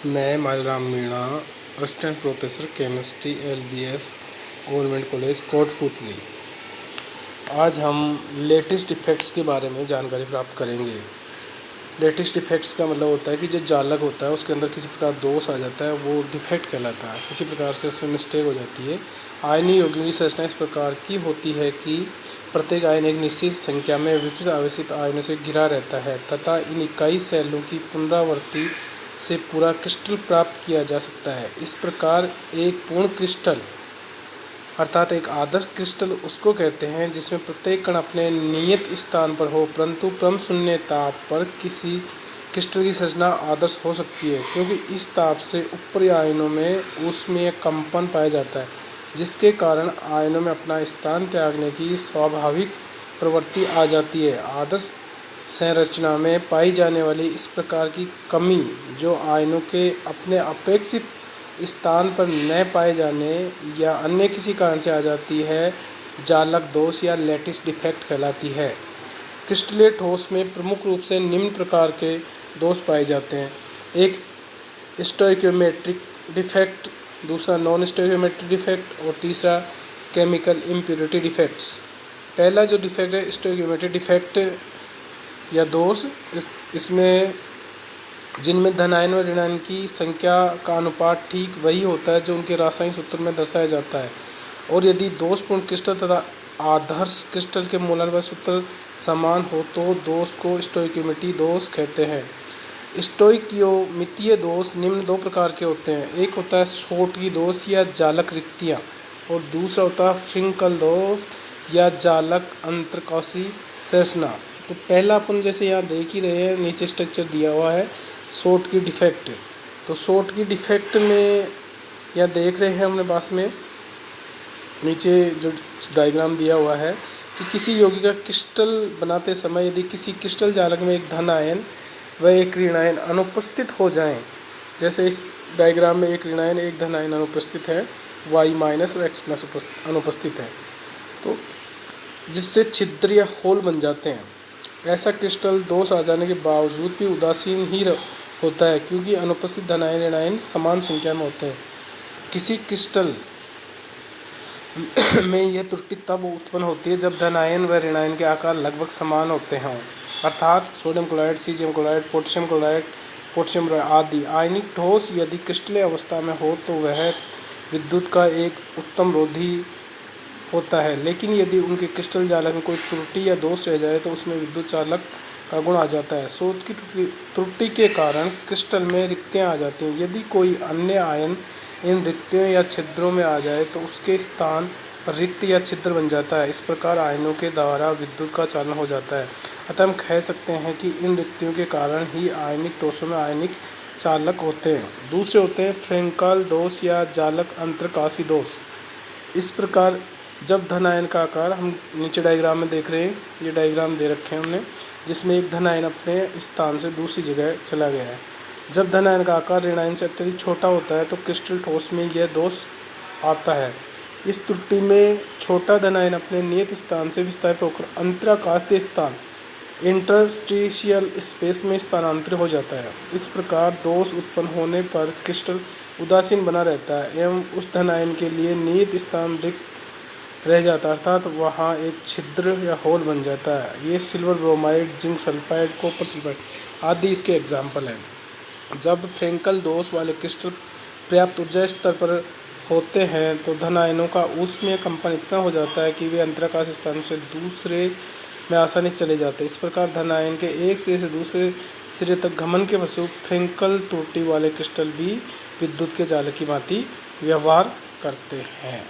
मैं Malram Meena, assistant professor chemistry LBS government college Kotputli. आज हम लेटिस डिफेक्ट्स के बारे में जानकारी प्राप्त करेंगे। लेटिस डिफेक्ट्स का मतलब होता है कि जो जालक होता है उसके अंदर किसी प्रकार दोष आ जाता है, वो डिफेक्ट कहलाता है। किसी प्रकार से उसमें मिस्टेक हो जाती है। आयनीय यौगिकों की संरचना इस प्रकार की होती है कि प्रत्येक आयन एक निश्चित संख्या में विपरीत आवेशित आयनों से घिरा रहता है तथा इन इकाई सेलों की पुनरावृत्ति से पूरा क्रिस्टल प्राप्त किया जा सकता है। इस प्रकार एक पूर्ण क्रिस्टल अर्थात एक आदर्श क्रिस्टल उसको कहते हैं जिसमें प्रत्येक कण अपने नियत स्थान पर हो, परंतु परम शून्य ताप पर किसी क्रिस्टल की संरचना आदर्श हो सकती है, क्योंकि इस ताप से ऊपरी आयनों में ऊष्मीय कंपन पाया जाता है, जिसके कारण आयनों में अपना स्थान त्यागने की स्वाभाविक प्रवृत्ति आ जाती है। आदर्श संरचना में पाई जाने वाली इस प्रकार की कमी, जो आयनों के अपने अपेक्षित स्थान पर न पाए जाने या अन्य किसी कारण से आ जाती है, जालक दोष या लैटिस डिफेक्ट कहलाती है। क्रिस्टलीय ठोस में प्रमुख रूप से निम्न प्रकार के दोष पाए जाते हैं। एक स्टोइकियोमेट्रिक डिफेक्ट, दूसरा नॉन स्टोइकियोमेट्रिक डिफेक्ट और तीसरा केमिकल इम्प्योरिटी डिफेक्ट्स। पहला जो डिफेक्ट है स्टोइकियोमेट्रिक डिफेक्ट या दोष, इसमें जिनमें धनायन व ऋणायन की संख्या का अनुपात ठीक वही होता है जो उनके रासायनिक सूत्र में दर्शाया जाता है, और यदि दोषपूर्ण क्रिस्टल तथा आदर्श क्रिस्टल के मूलानुपात सूत्र समान हो तो दोष को स्टोइकियोमेट्रिक दोष कहते हैं। स्टोइकियोमितीय दोष निम्न दो प्रकार के होते हैं। एक होता है शोटकी दोष या जालक रिक्तियाँ, और दूसरा होता है फ्रिंकल दोष या जालक अंतरकोशीय संरचना। तो पहला अपन जैसे यहाँ देख ही रहे हैं, नीचे स्ट्रक्चर दिया हुआ है शॉर्ट की डिफेक्ट। तो शॉर्ट की डिफेक्ट में यहाँ देख रहे हैं अपने पास में नीचे जो डायग्राम दिया हुआ है कि किसी यौगिक का क्रिस्टल बनाते समय यदि किसी क्रिस्टल जालक में एक धन आयन व एक ऋण आयन अनुपस्थित हो जाएं, जैसे इस डायग्राम में एक ऋण आयन एक धन आयन अनुपस्थित है, Y- और X+ अनुपस्थित है, तो जिससे छिद्र या होल बन जाते हैं। ऐसा क्रिस्टल दोष आ जाने के बावजूद भी उदासीन ही होता है, क्योंकि अनुपस्थित धनायन ऋणायन समान संख्या में होते हैं। किसी क्रिस्टल में यह त्रुटि तब उत्पन्न होती है जब धनायन व ऋणायन के आकार लगभग समान होते हों, अर्थात sodium chloride, caesium chloride, potassium आदि आयनिक ठोस यदि क्रिस्टलीय अवस्था में हो तो वह विद्युत का एक उत्तम रोधी होता है, लेकिन यदि उनके क्रिस्टल जालक में कोई त्रुटि या दोष रह जाए तो उसमें विद्युत चालक का गुण आ जाता है। शोथ की त्रुटि के कारण क्रिस्टल में रिक्तियाँ आ जाती हैं। यदि कोई अन्य आयन इन रिक्तियों या छिद्रों में आ जाए तो उसके स्थान पर रिक्त या छिद्र बन जाता है। इस प्रकार आयनों के द्वारा विद्युत का चालन हो जाता है। अतः हम कह सकते हैं कि इन रिक्तियों के कारण ही आयनिक ठोसों में आयनिक चालक होते हैं। दूसरे होते हैं फ्रेंकल दोष या जालक अंतरकाशी दोष। इस प्रकार जब धन आयन का आकार, हम नीचे डायग्राम में देख रहे हैं, ये डायग्राम दे रखे हैं हमने, जिसमें एक धन आयन अपने स्थान से दूसरी जगह चला गया है। जब धन आयन का आकार ऋण आयन से अत्यधिक छोटा होता है तो क्रिस्टल ठोस में यह दोष आता है। इस त्रुटि में छोटा धन आयन अपने नियत स्थान से विस्थापित होकर अंतराकाशीय स्थान इंटरस्टिशियल स्पेस में स्थानांतरित हो जाता है। इस प्रकार दोष उत्पन्न होने पर क्रिस्टल उदासीन बना रहता है एवं उस धन आयन के लिए नियत स्थान रिक्त रह जाता है, अर्थात वहाँ एक छिद्र या होल बन जाता है। ये silver bromide, zinc sulphide, copper sulphide आदि इसके एग्जाम्पल हैं। जब फ्रेंकल दोष वाले क्रिस्टल पर्याप्त ऊर्जा स्तर पर होते हैं तो धन आयनों का ऊष्मीय कंपन इतना हो जाता है कि वे अंतराकाश स्थान से दूसरे में आसानी से चले जाते हैं। इस प्रकार धन आयन के एक सिरे से दूसरे सिरे तक गमन के वस्तु फ्रेंकल त्रुटि वाले क्रिस्टल भी विद्युत के जालक की भांति व्यवहार करते हैं।